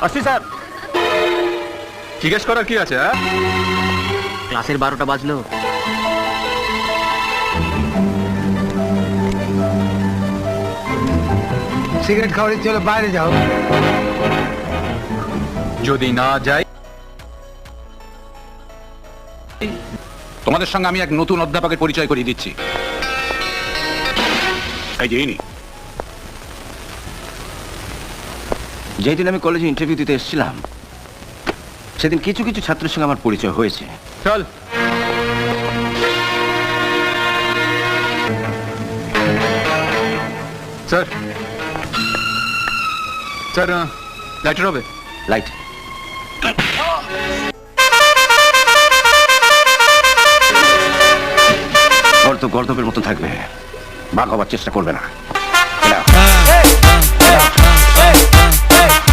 আসছি স্যার। জিজ্ঞেস করার কি আছে? ক্লাসের 12টা বাজলো। সিগারেট খাওয়ার ইচ্ছে হলে বাইরে যাও। যদি না যাই, তোমাদের সঙ্গে আমি এক নতুন অধ্যাপকের পরিচয় করিয়ে দিচ্ছি। এই যে ইনি। যেদিন আমি কলেজে ইন্টারভিউ দিতে এসেছিলাম সেদিন কিছু কিছু ছাত্রের সঙ্গে আমার পরিচয় হয়েছে। চল। স্যার, স্যার, লাইটার হবে? লাইট। গর্ত গর্দবের মতো থাকবে, ভাগ হবার চেষ্টা করবে না।